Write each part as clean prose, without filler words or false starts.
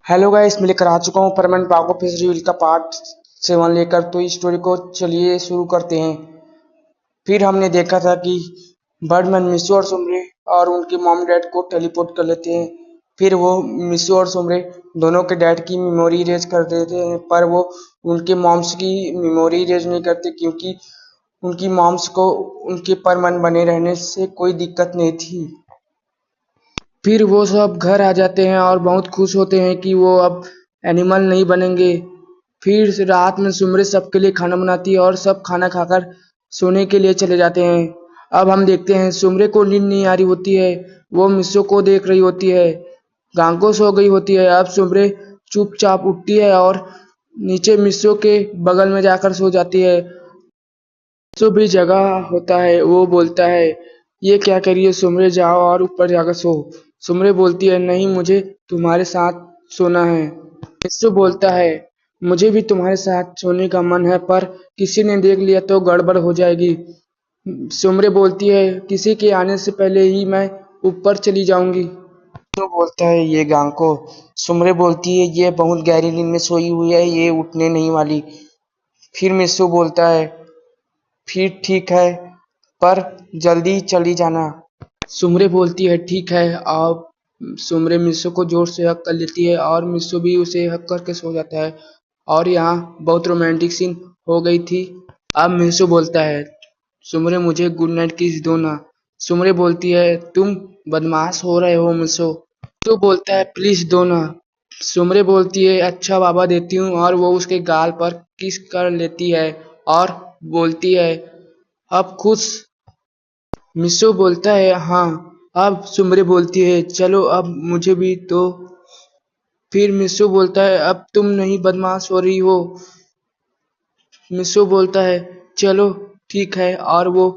Hello guys, मैं लेकर आ चुका हूँ परमानेंट पाको फिश रिवील का पार्ट 7 लेकर। तो इस स्टोरी को चलिए शुरू करते हैं। फिर हमने देखा था कि बर्डमैन मिस्सू और सुमरे और उनके मॉम डैड को टेलीपोर्ट कर लेते हैं। फिर वो मिस्सू और सुमरे दोनों के डैड की मेमोरी इरेज कर देते हैं, पर वो उनके मॉम्स की मेमोरी इरेज नहीं करते क्योंकि उनकी मॉम्स को उनके परमानेंट बने रहने से कोई दिक्कत नहीं थी। फिर वो सब घर आ जाते हैं और बहुत खुश होते हैं कि वो अब एनिमल नहीं बनेंगे। फिर रात में सुमरे सबके लिए खाना बनाती है और सब खाना खाकर सोने के लिए चले जाते हैं। अब हम देखते हैं सुमरे को नींद नहीं आ रही होती है, वो मिस्सो को देख रही होती है। गांको सो गई होती है। अब सुमरे चुपचाप उठती है और नीचे मिस्सो के बगल में जाकर सो जाती है। मिस्सो भी जगह होता है, वो बोलता है, ये क्या करिए सुमरे, जाओ और ऊपर जाकर सो। सुमरे बोलती है, नहीं, मुझे तुम्हारे साथ सोना है। मिस्सू बोलता है, मुझे भी तुम्हारे साथ सोने का मन है, पर किसी ने देख लिया तो गड़बड़ हो जाएगी। सुमरे बोलती है, किसी के आने से पहले ही मैं ऊपर चली जाऊंगी। तो बोलता है, ये गांको। सुमरे बोलती है, ये बहुत गहरी नींद में सोई हुई है, ये उठने नहीं वाली। फिर मिस्सू बोलता है, फिर ठीक है, पर जल्दी चली जाना। सुमरे बोलती है, ठीक है। अब सुमरे मिस्सू को जोर से हक कर लेती है और मिस्सू भी उसे हक करके सो जाता है। और यहाँ बहुत रोमांटिक सीन हो गई थी। अब मिस्सू बोलता है, सुमरे मुझे गुड नाइट किस दो ना। सुमरे बोलती है, तुम बदमाश हो रहे हो मिस्सू। तो बोलता है, प्लीज दो ना। सुमरे बोलती है, अच्छा बाबा देती हूँ, और वो उसके गाल पर किस कर लेती है और बोलती है, अब खुश। मिस्सू बोलता है, हाँ। अब सुमरे बोलती है, चलो अब मुझे भी दो। फिर मिस्सू बोलता है, अब तुम नहीं बदमाश हो रही हो। मिस्सू बोलता है, चलो ठीक है, और वो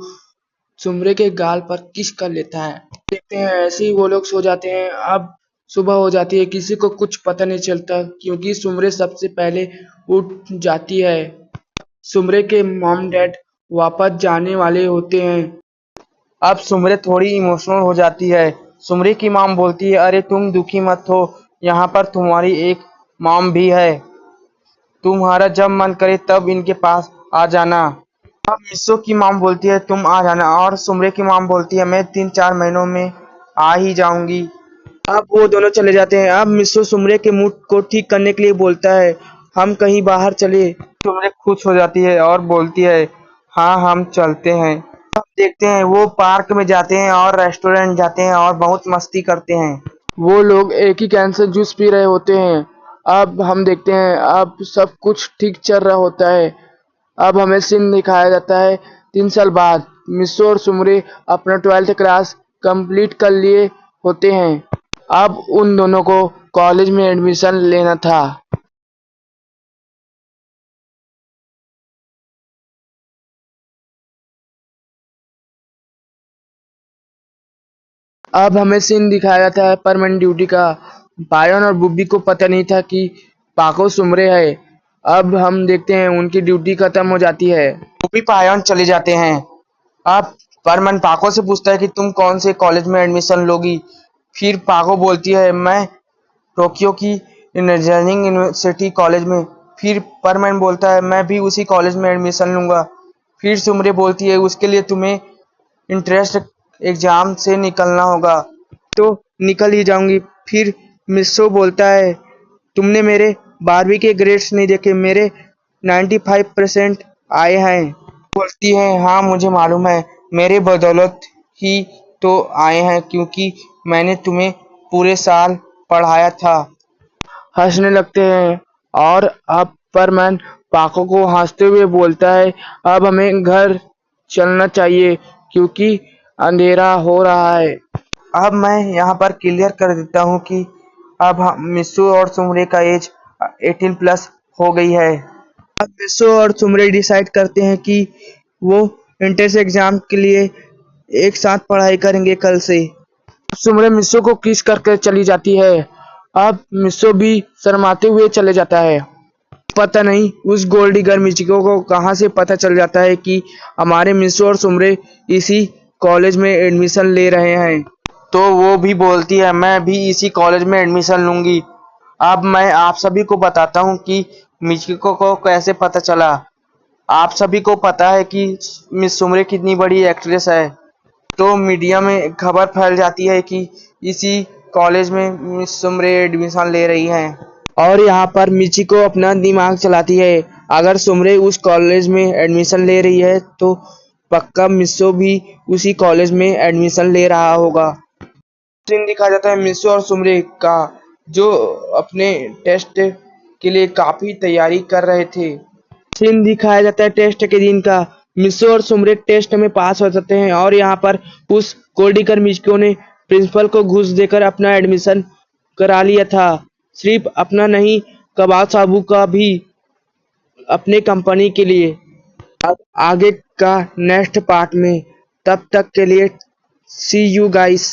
सुमरे के गाल पर किस कर लेता है। देखते हैं ऐसे ही वो लोग सो जाते हैं। अब सुबह हो जाती है, किसी को कुछ पता नहीं चलता क्योंकि सुमरे सबसे पहले उठ जाती है। सुमरे के मॉम डैड वापस जाने वाले होते हैं। अब सुमरे थोड़ी इमोशनल हो जाती है। सुमरे की मॉम बोलती है, अरे तुम दुखी मत हो, यहाँ पर तुम्हारी एक मॉम भी है, तुम्हारा जब मन करे तब इनके पास आ जाना। अब मिस्सो की मॉम बोलती है, तुम आ जाना, और सुमरे की मॉम बोलती है, मैं 3-4 महीनों में आ ही जाऊंगी। अब वो दोनों चले जाते हैं। अब मिस्सो सुमरे के मूड को ठीक करने के लिए बोलता है, हम कहीं बाहर चले। सुमरे खुश हो जाती है और बोलती है, हाँ हम चलते हैं। अब देखते हैं वो पार्क में जाते हैं और रेस्टोरेंट जाते हैं और बहुत मस्ती करते हैं। वो लोग एक he can say juice P रहे होते हैं। अब हम देखते हैं अब सब कुछ ठीक चल रहा होता है। अब हमें सीन दिखाया जाता है 3 साल बाद। मिस्सो और सुमरे अपना 12th क्लास कंप्लीट कर लिए होते हैं। अब उन दोनों को कॉलेज में एडमिशन लेना था। अब हमें सीन दिखाया जाता है परमानेंट ड्यूटी का। पायन और बुब्बी को पता नहीं था कि पाको सुमरे है। अब हम देखते हैं उनकी ड्यूटी खत्म हो जाती है। बुब्बी पायन चले जाते हैं। अब परमन पाको से पूछता है कि तुम कौन से कॉलेज में एडमिशन लोगी। फिर पाको बोलती है, मैं टोक्यो की इंजीनियरिंग यूनिवर्सिटी कॉलेज में। फिर परमन बोलता है, मैं भी उसी कॉलेज में एडमिशन लूंगा। फिर सुमरे बोलती है, उसके लिए तुम्हें इंट्रेंस एग्जाम से निकलना होगा। तो निकल ही जाऊंगी। फिर मिस्सो बोलता है, तुमने मेरे 12वीं के ग्रेड्स नहीं देखे, मेरे 95% आए हैं। बोलती है, हाँ मुझे मालूम है, मेरे बदौलत ही तो आए हैं क्योंकि मैंने तुम्हें पूरे साल पढ़ाया था। हंसने लगते हैं और अब परमैन पाको को हंसते हुए बोलता है, अब हमें घर चलना चाहिए क्योंकि अंधेरा हो रहा है। अब मैं यहाँ पर क्लियर कर देता हूँ कि अब मिस्सू और सुमरे का एज 18 प्लस हो गई है। अब मिस्सू और सुमरे डिसाइड करते हैं कि वो एंट्रेंस एग्जाम के लिए एक साथ पढ़ाई करेंगे कल से। सुमरे मिस्सू को किस करके चली जाती है। अब मिस्सू भी शर्माते हुए चले जाता है। पता नहीं उस गोल्डीगर मिचिको को कहाँ से पता चल जाता है कि हमारे मिस्सू और सुमरे इसी कॉलेज में एडमिशन ले रहे हैं। तो वो भी बोलती है, मैं भी इसी कॉलेज में एडमिशन लूंगी। अब मैं आप सभी को बताता हूँ कि मिचिको को कैसे पता चला। आप सभी को पता है कि मिस सुमरे कितनी बड़ी एक्ट्रेस है, तो मीडिया में खबर फैल जाती है कि इसी कॉलेज में मिस सुमरे एडमिशन ले रही हैं और यहाँ पर मिचिको अपना दिमाग चलाती है। अगर सुमरे उस कॉलेज में एडमिशन ले रही है तो पक्का मिस्सो भी उसी कॉलेज में एडमिशन ले रहा होगा। सीन दिखाया जाता है मिस्सो और सुमरे का, जो अपने टेस्ट के लिए काफी तैयारी कर रहे थे। सीन दिखाया जाता है टेस्ट के दिन का। मिस्सो और सुमरे टेस्ट में पास हो जाते हैं और यहाँ पर उस कोल्डिकर मिचिको ने प्रिंसिपल को घूस देकर अपना एडमिशन करा लिया था। सिर्फ अपना नहीं, कबाब साबू का भी, अपने कंपनी के लिए। अब आगे का नेक्स्ट पार्ट में, तब तक के लिए सी यू गाइस।